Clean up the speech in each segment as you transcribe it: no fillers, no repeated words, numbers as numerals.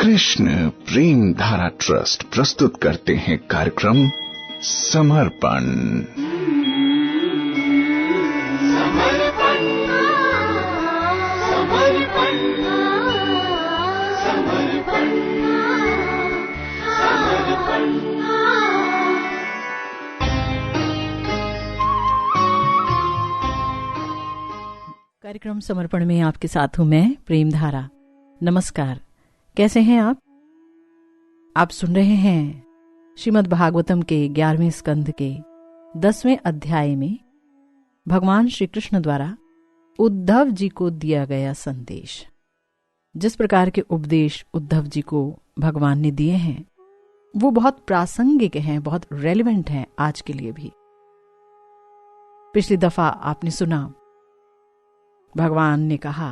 कृष्ण प्रेम धारा ट्रस्ट प्रस्तुत करते हैं कार्यक्रम समर्पण। कार्यक्रम समर्पण में आपके साथ हूं मैं प्रेम धारा। नमस्कार, कैसे हैं आप? आप सुन रहे हैं श्रीमद् भागवतम के 11वें स्कंध के 10वें अध्याय में भगवान श्री कृष्ण द्वारा उद्धव जी को दिया गया संदेश। जिस प्रकार के उपदेश उद्धव जी को भगवान ने दिए हैं वो बहुत प्रासंगिक हैं, बहुत रेलेवेंट हैं आज के लिए भी। पिछली दफा आपने सुना, भगवान ने कहा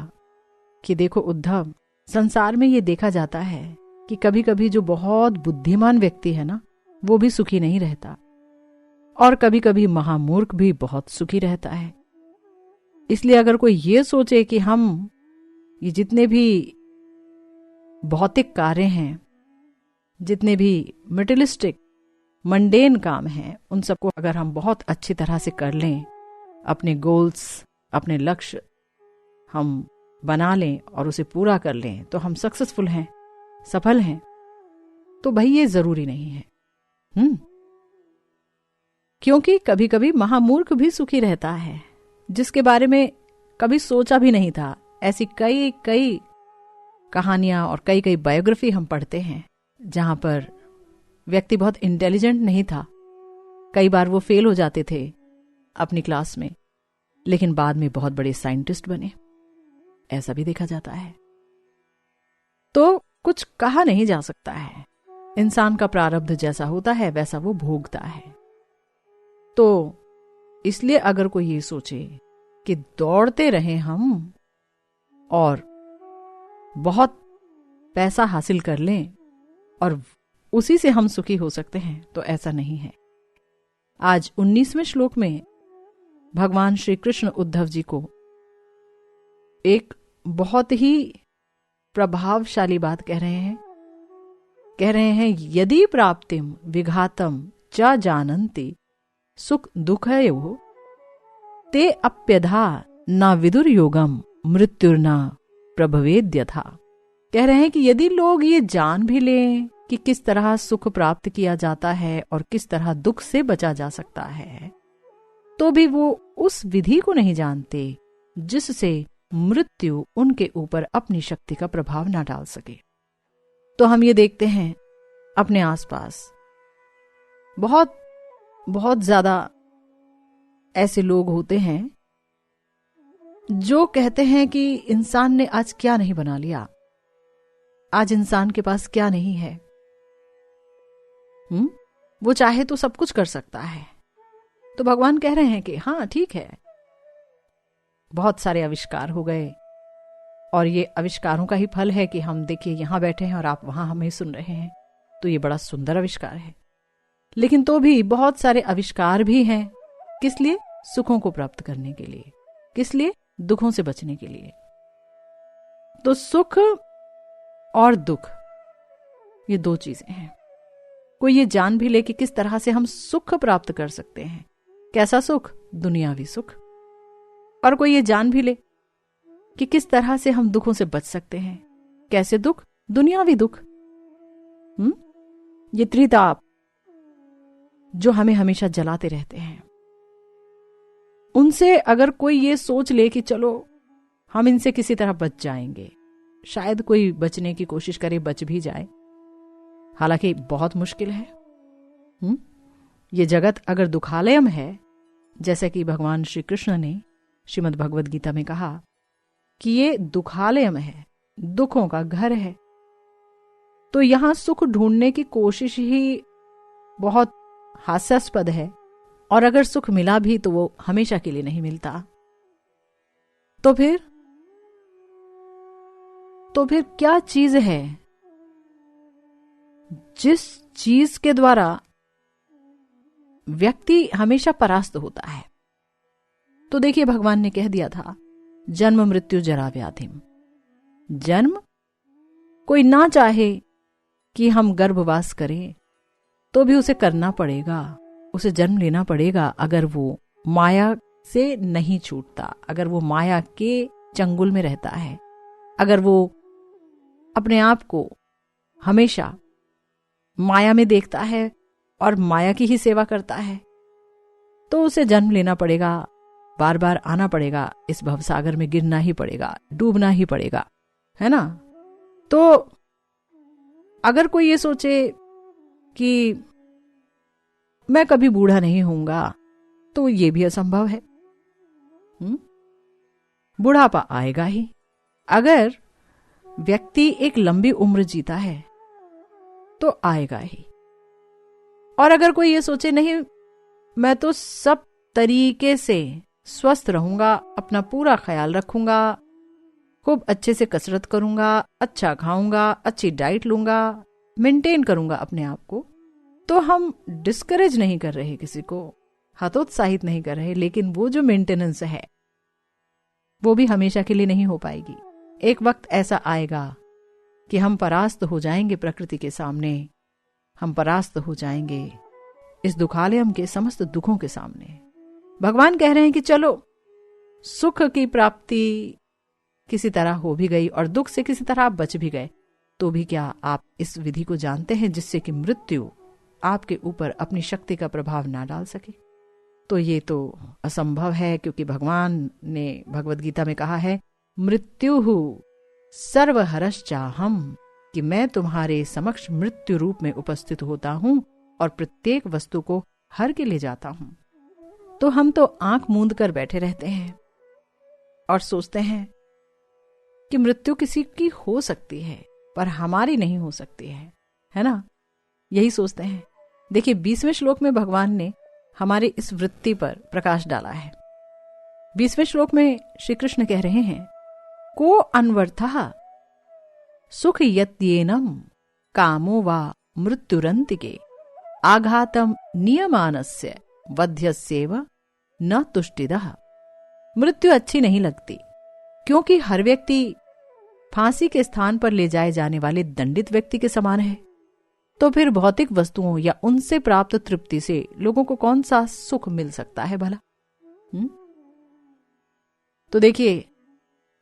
कि देखो उद्धव, संसार में ये देखा जाता है कि कभी कभी जो बहुत बुद्धिमान व्यक्ति है ना, वो भी सुखी नहीं रहता, और कभी कभी महामूर्ख भी बहुत सुखी रहता है। इसलिए अगर कोई ये सोचे कि हम ये जितने भी भौतिक कार्य हैं, जितने भी मटेरियलिस्टिक मंडेन काम हैं, उन सबको अगर हम बहुत अच्छी तरह से कर लें, अपने गोल्स, अपने लक्ष्य हम बना लें और उसे पूरा कर लें, तो हम सक्सेसफुल हैं, सफल हैं, तो भाई ये जरूरी नहीं है। क्योंकि कभी कभी महामूर्ख भी सुखी रहता है, जिसके बारे में कभी सोचा भी नहीं था। ऐसी कई कई कहानियां और कई कई बायोग्राफी हम पढ़ते हैं जहां पर व्यक्ति बहुत इंटेलिजेंट नहीं था, कई बार वो फेल हो जाते थे अपनी क्लास में, लेकिन बाद में बहुत बड़े साइंटिस्ट बने। ऐसा भी देखा जाता है। तो कुछ कहा नहीं जा सकता है, इंसान का प्रारब्ध जैसा होता है वैसा वो भोगता है। तो इसलिए अगर कोई ये सोचे कि दौड़ते रहें हम और बहुत पैसा हासिल कर लें और उसी से हम सुखी हो सकते हैं, तो ऐसा नहीं है। आज 19वें श्लोक में भगवान श्री कृष्ण उद्धव जी को एक बहुत ही प्रभावशाली बात कह रहे हैं यदि प्राप्तिम विघातम च जानन्ति सुख दुःखयोः ते अप्यधा न विदुर योगम मृत्युर्ना प्रभवेद्यथा। कह रहे हैं कि यदि लोग ये जान भी लें कि किस तरह सुख प्राप्त किया जाता है और किस तरह दुख से बचा जा सकता है, तो भी वो उस विधि को नहीं जानते जिससे मृत्यु उनके ऊपर अपनी शक्ति का प्रभाव ना डाल सके। तो हम ये देखते हैं अपने आसपास बहुत बहुत ज्यादा ऐसे लोग होते हैं जो कहते हैं कि इंसान ने आज क्या नहीं बना लिया, आज इंसान के पास क्या नहीं है। वो चाहे तो सब कुछ कर सकता है। तो भगवान कह रहे हैं कि हाँ ठीक है, बहुत सारे आविष्कार हो गए और ये आविष्कारों का ही फल है कि हम देखिए यहां बैठे हैं और आप वहां हमें सुन रहे हैं, तो ये बड़ा सुंदर आविष्कार है। लेकिन तो भी बहुत सारे आविष्कार भी हैं, किस लिए? सुखों को प्राप्त करने के लिए। किस लिए? दुखों से बचने के लिए। तो सुख और दुख ये दो चीजें हैं। कोई ये जान भी ले कि किस तरह से हम सुख प्राप्त कर सकते हैं। कैसा सुख? दुनियावी सुख। और कोई ये जान भी ले कि किस तरह से हम दुखों से बच सकते हैं। कैसे दुख? दुनियावी दुख। ये त्रिताप जो हमें हमेशा जलाते रहते हैं, उनसे अगर कोई ये सोच ले कि चलो हम इनसे किसी तरह बच जाएंगे, शायद कोई बचने की कोशिश करे, बच भी जाए, हालांकि बहुत मुश्किल है। ये जगत अगर दुखालयम है, जैसे कि भगवान श्री कृष्ण ने श्रीमद् भगवद गीता में कहा कि ये दुखालयम है, दुखों का घर है, तो यहां सुख ढूंढने की कोशिश ही बहुत हास्यास्पद है। और अगर सुख मिला भी तो वो हमेशा के लिए नहीं मिलता। तो फिर क्या चीज है जिस चीज के द्वारा व्यक्ति हमेशा परास्त होता है? तो देखिए, भगवान ने कह दिया था जन्म मृत्यु जरा व्याधिम। जन्म, कोई ना चाहे कि हम गर्भवास करें तो भी उसे करना पड़ेगा, उसे जन्म लेना पड़ेगा अगर वो माया से नहीं छूटता, अगर वो माया के चंगुल में रहता है, अगर वो अपने आप को हमेशा माया में देखता है और माया की ही सेवा करता है, तो उसे जन्म लेना पड़ेगा, बार बार आना पड़ेगा, इस भवसागर में गिरना ही पड़ेगा, डूबना ही पड़ेगा, है ना। तो अगर कोई ये सोचे कि मैं कभी बूढ़ा नहीं होऊंगा, तो ये भी असंभव है। बुढ़ापा आएगा ही। अगर व्यक्ति एक लंबी उम्र जीता है तो आएगा ही। और अगर कोई ये सोचे नहीं, मैं तो सब तरीके से स्वस्थ रहूंगा, अपना पूरा ख्याल रखूंगा, खूब अच्छे से कसरत करूंगा, अच्छा खाऊंगा, अच्छी डाइट लूंगा, मेंटेन करूंगा अपने आप को, तो हम डिस्करेज नहीं कर रहे किसी को, हतोत्साहित नहीं कर रहे, लेकिन वो जो मेंटेनेंस है वो भी हमेशा के लिए नहीं हो पाएगी। एक वक्त ऐसा आएगा कि हम परास्त हो जाएंगे प्रकृति के सामने, हम परास्त हो जाएंगे इस दुखालयम के समस्त दुखों के सामने। भगवान कह रहे हैं कि चलो सुख की प्राप्ति किसी तरह हो भी गई और दुख से किसी तरह आप बच भी गए, तो भी क्या आप इस विधि को जानते हैं जिससे कि मृत्यु आपके ऊपर अपनी शक्ति का प्रभाव ना डाल सके? तो ये तो असंभव है, क्योंकि भगवान ने भगवद गीता में कहा है, मृत्युहु सर्वहरश्चाहम, कि मैं तुम्हारे समक्ष मृत्यु रूप में उपस्थित होता हूं और प्रत्येक वस्तु को हर के ले जाता हूं। तो हम तो आंख मूंद कर बैठे रहते हैं और सोचते हैं कि मृत्यु किसी की हो सकती है पर हमारी नहीं हो सकती है ना। यही सोचते हैं। देखिए 20वें श्लोक में भगवान ने हमारी इस वृत्ति पर प्रकाश डाला है। 20वें श्लोक में श्री कृष्ण कह रहे हैं, को अन्वर्थः सुख यत्येनम कामो वा मृत्युरन्तिके आघातम नियमानस्य वध्यस्येव न तुष्टिदः। मृत्यु अच्छी नहीं लगती, क्योंकि हर व्यक्ति फांसी के स्थान पर ले जाए जाने वाले दंडित व्यक्ति के समान है। तो फिर भौतिक वस्तुओं या उनसे प्राप्त तृप्ति से लोगों को कौन सा सुख मिल सकता है भला? तो देखिए,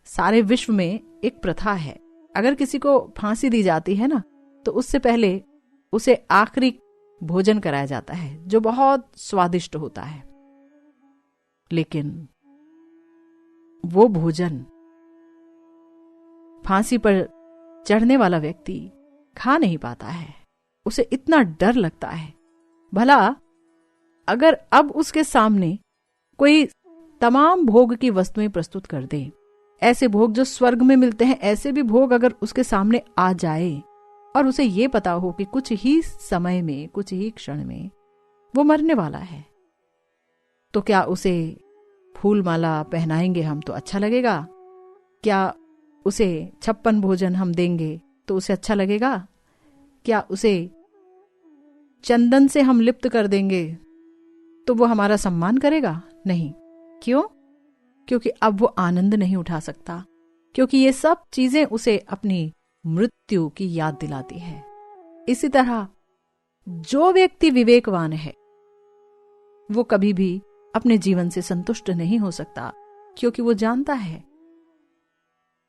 सारे विश्व में एक प्रथा है, अगर किसी को फांसी दी जाती है ना, तो उससे पहले उसे आखिरी भोजन कराया जाता है जो बहुत स्वादिष्ट होता है। लेकिन वो भोजन फांसी पर चढ़ने वाला व्यक्ति खा नहीं पाता है, उसे इतना डर लगता है। भला अगर अब उसके सामने कोई तमाम भोग की वस्तुएं प्रस्तुत कर दे, ऐसे भोग जो स्वर्ग में मिलते हैं, ऐसे भी भोग अगर उसके सामने आ जाए और उसे ये पता हो कि कुछ ही समय में, कुछ ही क्षण में वो मरने वाला है, तो क्या उसे फूल माला पहनाएंगे हम तो अच्छा लगेगा? क्या उसे 56 भोजन हम देंगे तो उसे अच्छा लगेगा? क्या उसे चंदन से हम लिप्त कर देंगे तो वो हमारा सम्मान करेगा? नहीं। क्यों? क्योंकि अब वो आनंद नहीं उठा सकता, क्योंकि ये सब चीजें उसे अपनी मृत्यु की याद दिलाती है। इसी तरह जो व्यक्ति विवेकवान है वो कभी भी अपने जीवन से संतुष्ट नहीं हो सकता, क्योंकि वो जानता है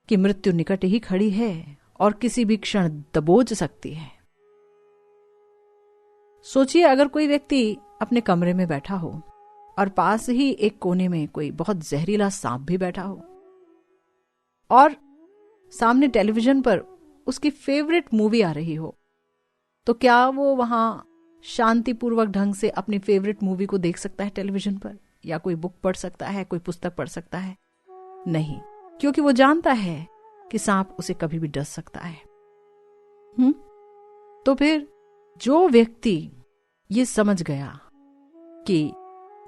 कि मृत्यु निकट ही खड़ी है और किसी भी क्षण दबोच सकती है। सोचिए, अगर कोई व्यक्ति अपने कमरे में बैठा हो और पास ही एक कोने में कोई बहुत जहरीला सांप भी बैठा हो और सामने टेलीविजन पर उसकी फेवरेट मूवी आ रही हो, तो क्या वो वहां शांतिपूर्वक ढंग से अपनी फेवरेट मूवी को देख सकता है टेलीविजन पर? या कोई बुक पढ़ सकता है, कोई पुस्तक पढ़ सकता है? नहीं, क्योंकि वो जानता है कि सांप उसे कभी भी डस सकता है। तो फिर जो व्यक्ति ये समझ गया कि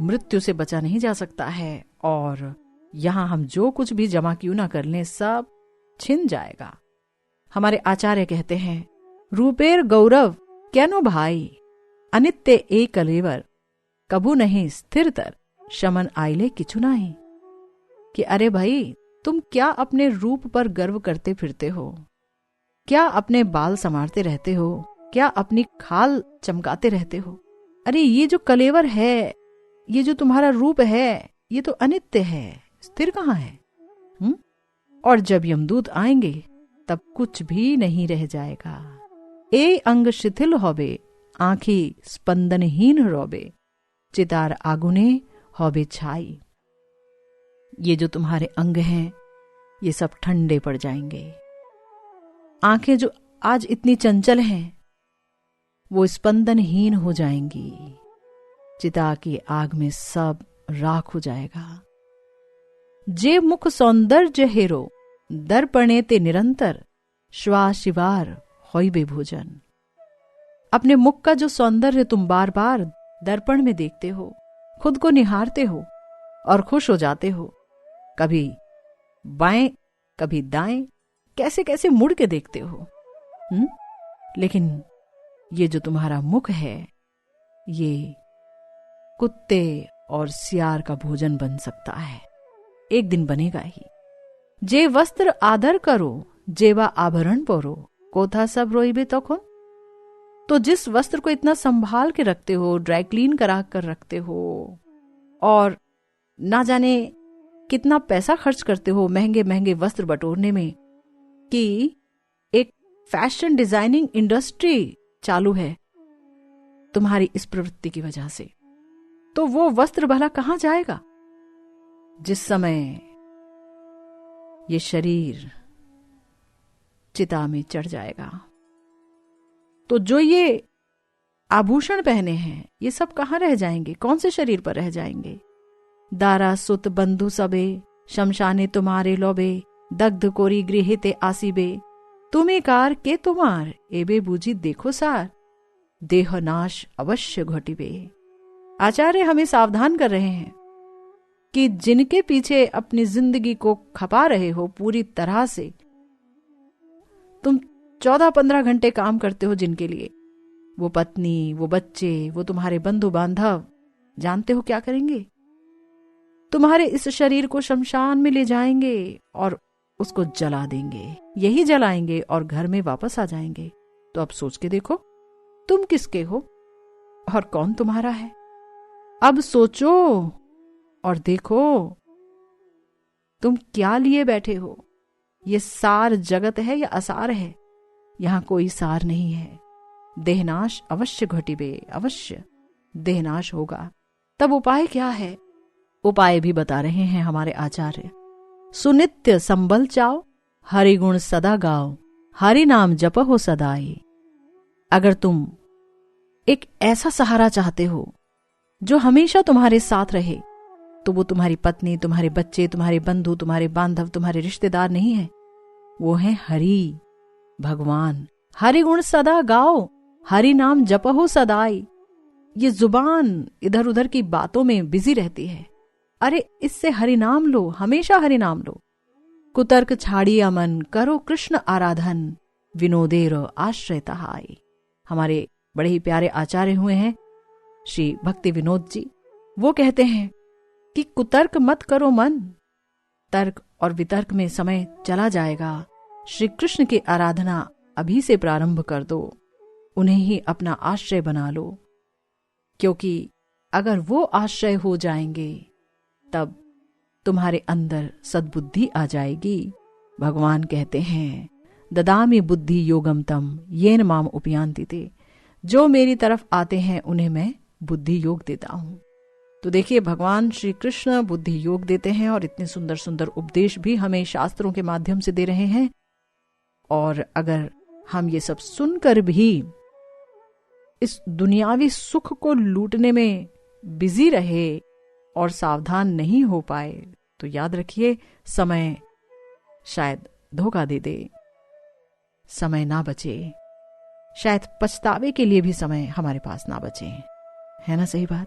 मृत्यु से बचा नहीं जा सकता है और यहां हम जो कुछ भी जमा क्यों ना कर लें सब छिन जाएगा। हमारे आचार्य कहते हैं, रूपेर गौरव कैनो भाई, अनित्य एक कलेवर, कबू नहीं स्थिरतर, शमन आइले किछु नहीं। कि अरे भाई, तुम क्या अपने रूप पर गर्व करते फिरते हो? क्या अपने बाल संवारते रहते हो? क्या अपनी खाल चमकाते रहते हो? अरे ये जो कलेवर है, ये जो तुम्हारा रूप है, ये तो अनित्य है, स्थिर कहाँ है? और जब यमदूत आएंगे तब कुछ भी नहीं रह जाएगा। ए अंग शिथिल होबे, आंखी स्पंदनहीन रोबे, चितार आगुने होबे छाई। ये जो तुम्हारे अंग हैं ये सब ठंडे पड़ जाएंगे। आंखें जो आज इतनी चंचल हैं वो स्पंदनहीन हो जाएंगी। चिता की आग में सब राख हो जाएगा। जे मुख सौंदर्य हेरो, दर्पणे ते निरंतर, श्वाशिवार होइबे भोजन। अपने मुख का जो सौंदर्य तुम बार बार दर्पण में देखते हो, खुद को निहारते हो और खुश हो जाते हो, कभी बाएं कभी दाएं, कैसे कैसे मुड़ के देखते हो। लेकिन ये जो तुम्हारा मुख है ये कुत्ते और सियार का भोजन बन सकता है, एक दिन बनेगा ही। जे वस्त्र आदर करो, जेवा आभरण पोरो, कोथा सब रोइबे तखुन। तो जिस वस्त्र को इतना संभाल के रखते हो, ड्राई क्लीन करा कर रखते हो और ना जाने कितना पैसा खर्च करते हो महंगे महंगे वस्त्र बटोरने में, कि एक फैशन डिजाइनिंग इंडस्ट्री चालू है तुम्हारी इस प्रवृत्ति की वजह से, तो वो वस्त्र भला कहां जाएगा जिस समय ये शरीर चिता में चढ़ जाएगा। तो जो ये आभूषण पहने हैं ये सब कहां रह जाएंगे, कौन से शरीर पर रह जाएंगे। दारा सुत बंधु सबे, शमशाने तुम्हारे लोबे, दग्ध कोरी गृह ते आसीबे, तुम्हें कार के तुम्हार, एबे बूझी देखो सार, देह नाश अवश्य घटिबे। आचार्य हमें सावधान कर रहे हैं कि जिनके पीछे अपनी जिंदगी को खपा रहे हो पूरी तरह से, तुम 14-15 घंटे काम करते हो जिनके लिए, वो पत्नी, वो बच्चे, वो तुम्हारे बंधु बांधव, जानते हो क्या करेंगे? तुम्हारे इस शरीर को शमशान में ले जाएंगे और उसको जला देंगे, यही जलाएंगे और घर में वापस आ जाएंगे। तो अब सोच के देखो तुम किसके हो और कौन तुम्हारा है। अब सोचो और देखो तुम क्या लिए बैठे हो। ये सार जगत है या असार है? यहां कोई सार नहीं है। देहनाश अवश्य घटिबे, अवश्य देहनाश होगा। तब उपाय क्या है? उपाय भी बता रहे हैं हमारे आचार्य। सुनित्य संबल चाओ, हरि गुण सदा गाओ, हरि नाम जप हो सदाई। अगर तुम एक ऐसा सहारा चाहते हो जो हमेशा तुम्हारे साथ रहे, तो वो तुम्हारी पत्नी, तुम्हारे बच्चे, तुम्हारे बंधु, तुम्हारे बांधव, तुम्हारे रिश्तेदार नहीं है, वो है हरि, भगवान। हरि गुण सदा गाओ, हरि नाम जप हो सदाई। ये जुबान इधर उधर की बातों में बिजी रहती है। अरे इससे हरि नाम लो, हमेशा हरि नाम लो। कुतर्क छाड़िया मन, करो कृष्ण आराधन, विनोदेर आश्रय तहाई। हमारे बड़े ही प्यारे आचार्य हुए हैं श्री भक्ति विनोद जी। वो कहते हैं कि कुतर्क मत करो मन, तर्क और वितर्क में समय चला जाएगा। श्री कृष्ण की आराधना अभी से प्रारंभ कर दो, उन्हें ही अपना आश्रय बना लो, क्योंकि अगर वो आश्रय हो जाएंगे तब तुम्हारे अंदर सद्बुद्धि आ जाएगी। भगवान कहते हैं ददामि बुद्धि योगम तम येन माम उपयांति ते। जो मेरी तरफ आते हैं उन्हें मैं बुद्धि योग देता हूं। तो देखिए भगवान श्री कृष्ण बुद्धि योग देते हैं और इतने सुंदर सुंदर उपदेश भी हमें शास्त्रों के माध्यम से दे रहे हैं। और अगर हम ये सब सुनकर भी इस दुनियावी सुख को लूटने में बिजी रहे और सावधान नहीं हो पाए, तो याद रखिए समय शायद धोखा दे दे, समय ना बचे, शायद पछतावे के लिए भी समय हमारे पास ना बचे। है ना सही बात?